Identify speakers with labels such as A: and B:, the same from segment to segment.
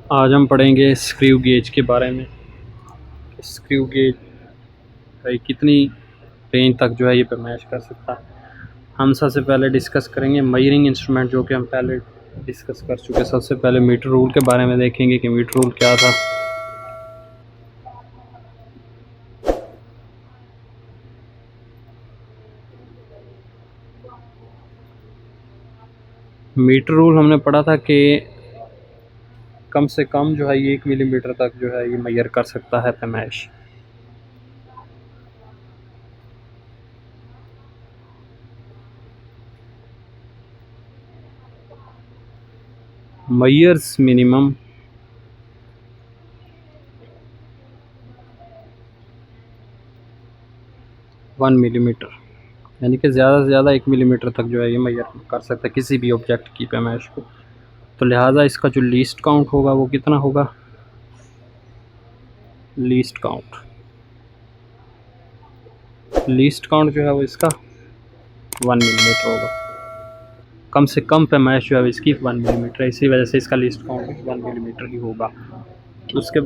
A: आज हम पढ़ेंगे स्क्रू गेज के बारे में। स्क्रू गेज भाई कितनी रेंज तक जो है ये पैमाइश कर सकता है। हम सबसे पहले डिस्कस करेंगे मेजरिंग इंस्ट्रूमेंट, जो कि हम पहले डिस्कस कर चुके हैं। सबसे पहले मीटर रूल के बारे में देखेंगे कि मीटर रूल क्या था। मीटर रूल हमने पढ़ा था कि कम से कम जो है ये 1 मिलीमीटर तक जो है ये मेजर कर सकता है पैमाइश। मेजर्स मिनिमम 1 मिलीमीटर, यानी कि ज़्यादा से ज़्यादा 1 मिलीमीटर तक जो है ये मेजर कर सकता है किसी भी ऑब्जेक्ट की पैमाइश को। तो लिहाजा इसका जो लीस्ट काउंट होगा वो कितना होगा? लीस्ट काउंट जो है वो इसका 1 मिलीमीटर होगा। कम से कम पैमाइश जो है इसकी 1 मिलीमीटर है, इसी वजह से इसका लीस्ट काउंट 1 मिलीमीटर ही होगा। उसके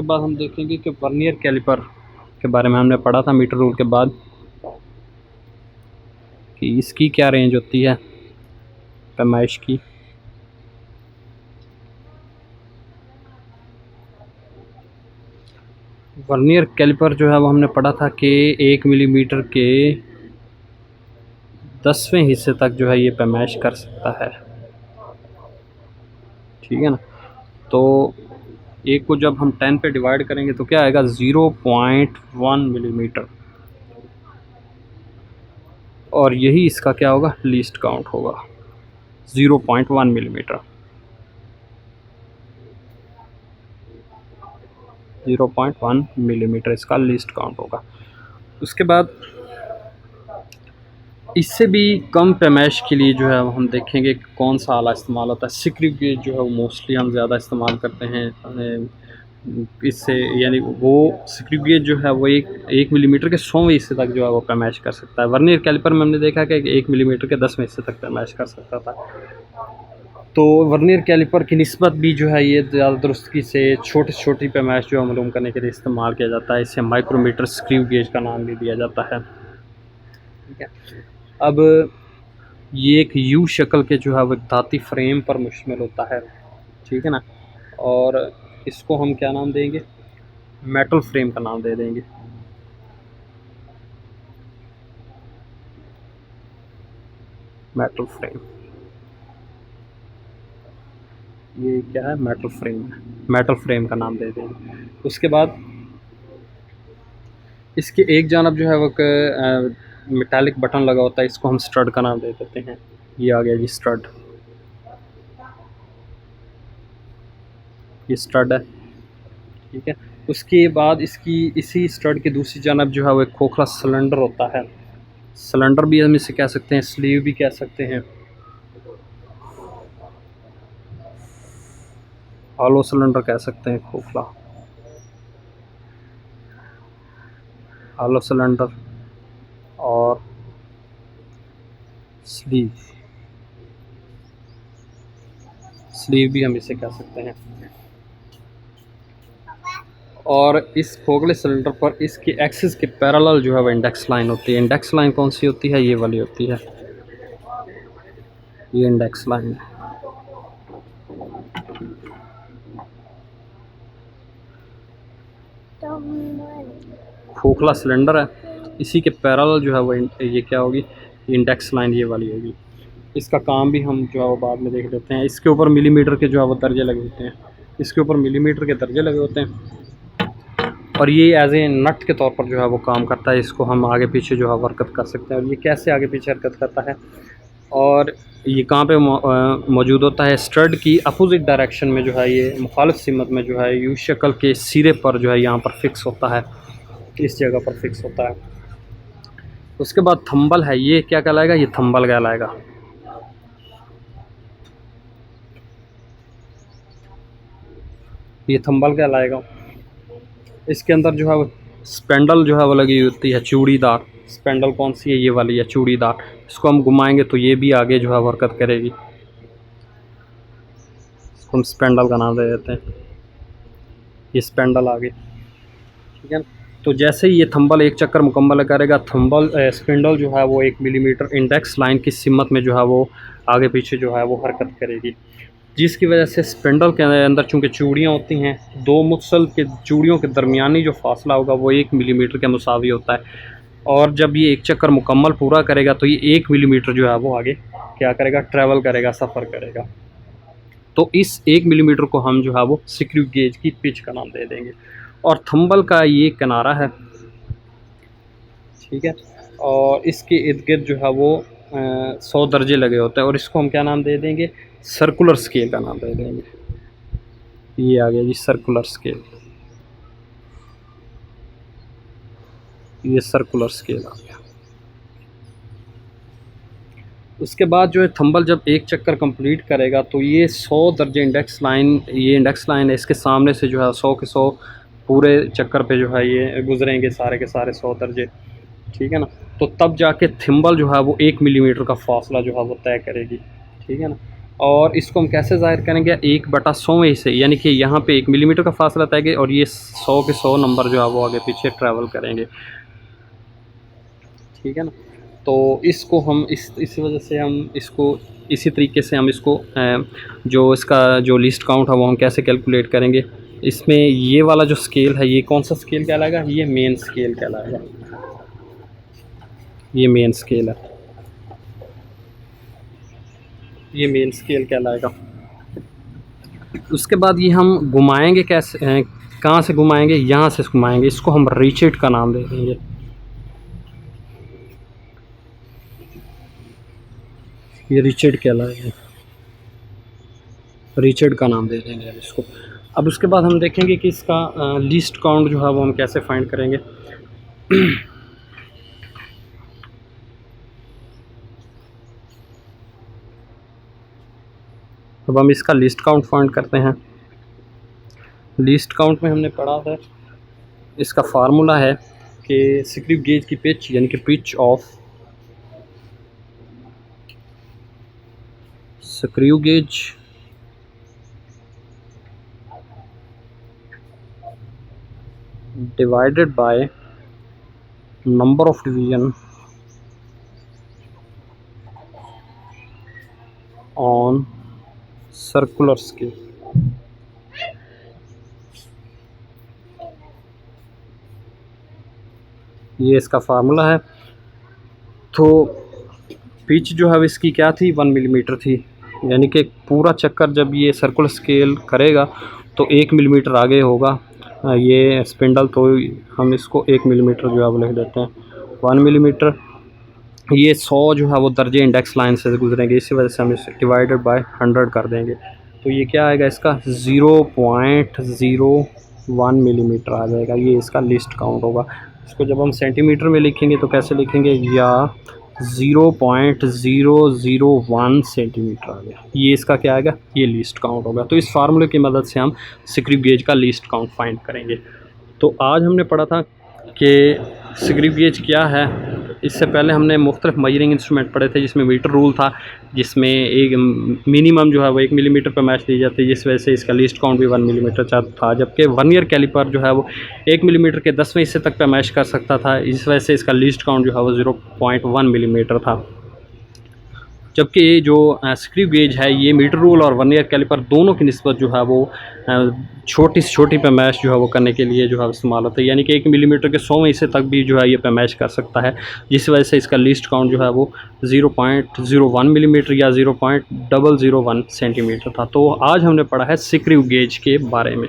A: बाद हम देखेंगे कि वर्नियर कैलिपर के बारे में हमने पढ़ा था मीटर रूल के बाद कि इसकी क्या रेंज होती है पैमाइश की। वर्नियर कैलिपर जो है वो हमने पढ़ा था कि 1 मिलीमीटर के 10वें हिस्से तक जो है ये पैमाइश कर सकता है, ठीक है ना। तो एक को जब हम 10 पे डिवाइड करेंगे तो क्या आएगा? 0.1 मिलीमीटर, और यही इसका क्या होगा? लीस्ट काउंट होगा 0.1 मिलीमीटर। 0.1 मिलीमीटर इसका लीस्ट काउंट होगा। उसके बाद इससे भी कम पैमाइश के लिए जो है हम देखेंगे कौन सा आला इस्तेमाल होता है। स्क्रू गेज जो है वो मोस्टली हम ज़्यादा इस्तेमाल करते हैं इससे, यानी वो स्क्रू गेज जो है वो 1 मिलीमीटर के 100वें हिस्से तक जो है वो पैमाइश कर सकता है। वर्नियर कैलिपर में हमने देखा कि 1 मिलीमीटर के 10वें हिस्से तक पैमाइश कर सकता था। तो वर्नियर कैलिपर की निस्बत भी जो है ये ज़्यादा दुरुस्तगी से छोटी पैमाइश जो है मालूम करने के लिए इस्तेमाल किया जाता है। इसे माइक्रोमीटर स्क्रू गेज का नाम भी दिया जाता है, ठीक है। अब ये एक यू शक्ल के जो है वो धाती फ्रेम पर मुश्तमिल होता है, ठीक है ना, और इसको हम क्या नाम देंगे? मेटल फ्रेम का नाम दे देंगे। मेटल फ्रेम, ये क्या है? मेटल फ्रेम है, मेटल फ्रेम का नाम दे देंगे। उसके बाद इसके एक जानब जो है वो मेटालिक बटन लगा होता है, इसको हम स्टड का नाम दे देते हैं। ये आ गया जी स्टड, ये स्टड है, ठीक है। उसके बाद इसकी इसी स्टड की दूसरी जानब जो है वो एक खोखला सिलेंडर होता है। सिलेंडर भी हम इसे कह सकते हैं, स्लीव भी कह सकते हैं, हॉलो सिलेंडर कह सकते हैं, खोखला हॉलो सिलेंडर, और स्लीव भी हम इसे कह सकते हैं। और इस खोखले सिलेंडर पर इसके एक्सिस के पैरेलल जो है वो इंडेक्स लाइन होती है। इंडेक्स लाइन कौन सी होती है? ये वाली होती है, ये इंडेक्स लाइन है। खोखला सिलेंडर है, इसी के पैरेलल जो है वो ये क्या होगी? इंडेक्स लाइन ये वाली होगी। इसका काम भी हम जो है वो बाद में देख लेते हैं। इसके ऊपर मिलीमीटर के जो है वो दर्जे लगे होते हैं, इसके ऊपर मिलीमीटर के दर्जे लगे होते हैं, और ये एज ए नट के तौर पर जो है वो काम करता है। इसको हम आगे पीछे जो है हरकत कर सकते हैं। और ये कैसे आगे पीछे हरकत करता है, और ये कहाँ पे मौजूद होता है? स्टड की अपोजिट डायरेक्शन में जो है ये मुखालिफ सिमत में जो है यू शक्ल के सिरे पर जो है यहाँ पर फिक्स होता है, इस जगह पर फिक्स होता है। उसके बाद थंबल है, ये क्या कहलाएगा? ये थंबल कहलाएगा। ये थंबल कहलाएगा। इसके अंदर जो है वो स्पेंडल जो है वो लगी होती है, चूड़ीदार। स्पेंडल कौन सी है? ये वाली है, चूड़ीदार। इसको हम घुमाएंगे तो ये भी आगे जो है हरकत करेगी। इसको हम स्पेंडल का नाम दे देते हैं। ये स्पेंडल आ गई, ठीक है ना। तो जैसे ही ये थंबल एक चक्कर मुकम्मल करेगा, थंबल स्पिंडल जो है वो 1 मिलीमीटर इंडेक्स लाइन की सिमत में जो है वो आगे पीछे जो है वो हरकत करेगी, जिसकी वजह से स्पिंडल के अंदर चूँकि चूड़ियाँ होती हैं, दो मुफस्सल के चूड़ियों के दरमियानी जो फासला होगा वो 1 मिलीमीटर के मुसावी होता है। और जब ये एक चक्कर मुकम्मल पूरा करेगा तो ये 1 मिलीमीटर जो है वो आगे क्या करेगा, ट्रैवल करेगा, सफ़र करेगा। तो इस 1 मिलीमीटर को हम जो है वो स्क्रू गेज की पिच का नाम दे देंगे। और थंबल का ये किनारा है, ठीक है, और इसके इर्द गिर्द जो है वो 100 दर्जे लगे होते हैं, और इसको हम क्या नाम दे देंगे, सर्कुलर स्केल का नाम दे देंगे। ये आ गया जी सर्कुलर स्केल, ये सर्कुलर स्केल आ गया। उसके बाद जो है थंबल जब एक चक्कर कंप्लीट करेगा तो ये 100 दर्जे इंडेक्स लाइन, ये इंडेक्स लाइन है, इसके सामने से जो है 100 के 100 पूरे चक्कर पे जो है ये गुजरेंगे सारे के सारे 100 दर्जे, ठीक है ना। तो तब जाके थंबल जो है वो 1 मिलीमीटर का फासला जो है वो तय करेगी, ठीक है ना। और इसको हम कैसे ज़ाहिर करेंगे, 1/100 से, यानी कि यहाँ पे 1 मिलीमीटर का फासला तय करेंगे और ये 100 के 100 नंबर जो है वो आगे पीछे ट्रैवल करेंगे, ठीक है ना। तो इसको हम इसी वजह से हम इसको इसी तरीके से हम इसको जो इसका जो लिस्ट काउंट है वो हम कैसे कैलकुलेट करेंगे। इसमें ये वाला जो स्केल है ये कौन सा स्केल कहलाएगा, ये मेन स्केल कहलाएगा, ये मेन स्केल है, ये मेन स्केल कहलाएगा। उसके बाद ये हम घुमाएंगे कैसे, कहाँ से घुमाएंगे, यहाँ से घुमाएंगे, इसको हम रिचेट का नाम दे देंगे। ये रिचर्ड कहलाएगा, रिचर्ड का नाम दे देंगे इसको। अब उसके बाद हम देखेंगे कि इसका लीस्ट काउंट जो है वो हम कैसे फाइंड करेंगे। अब हम इसका लिस्ट काउंट फाइंड करते हैं। लिस्ट काउंट में हमने पढ़ा था, इसका फार्मूला है कि स्क्रू गेज की पिच यानी कि pitch of screw gauge divided by number of division on circular scale। ये इसका फार्मूला है। तो पिच जो है इसकी क्या थी, 1 मिलीमीटर थी, यानी कि पूरा चक्कर जब ये सर्कुलर स्केल करेगा तो 1 मिलीमीटर आगे होगा ये स्पिंडल, तो हम इसको 1 मिलीमीटर जो है वो लिख देते हैं। 1 मिलीमीटर, ये 100 जो है वो दर्जे इंडेक्स लाइन से गुजरेंगे, इसी वजह से हम इसे डिवाइडेड बाय 100 कर देंगे। तो ये क्या आएगा, इसका 0.01 मिलीमीटर आ जाएगा, ये इसका लिस्ट काउंट होगा। इसको जब हम सेंटीमीटर में लिखेंगे तो कैसे लिखेंगे, या 0.001 सेंटीमीटर आ गया, ये इसका क्या आएगा, ये लिस्ट काउंट होगा। तो इस फार्मूले की मदद से हम स्क्रू गेज का लिस्ट काउंट फाइंड करेंगे। तो आज हमने पढ़ा था कि स्क्रू गेज क्या है। इससे पहले हमने मुख्तलिफ मेजरिंग इंस्ट्रूमेंट पढ़े थे, जिसमें मीटर रूल था, जिसमें एक मिनिमम जो है वो 1 मिलीमीटर पर मैच दी जाती है, जिस वजह से इसका लिस्ट काउंट भी 1 मिलीमीटर था। जबकि वर्नियर कैलिपर जो है वो 1 मिलीमीटर के 10वें हिस्से तक पे मैच कर सकता था, इस वजह से इसका लिस्ट काउंट जो है वो 0.1 मिलीमीटर था। जबकि ये जो स्क्रू गेज है ये मीटर रूल और वर्नियर कैलिपर दोनों की निस्बत जो है वो छोटी से छोटी पैमाइश जो है वो करने के लिए जो है इस्तेमाल होता है, यानी कि 1 मिलीमीटर के 100वें हिस्से तक भी जो है ये पैमाइश कर सकता है, जिस वजह से इसका लिस्ट काउंट जो है वो 0.01 मिलीमीटर या 0.001 सेंटीमीटर था। तो आज हमने पढ़ा है स्क्रू गेज के बारे में।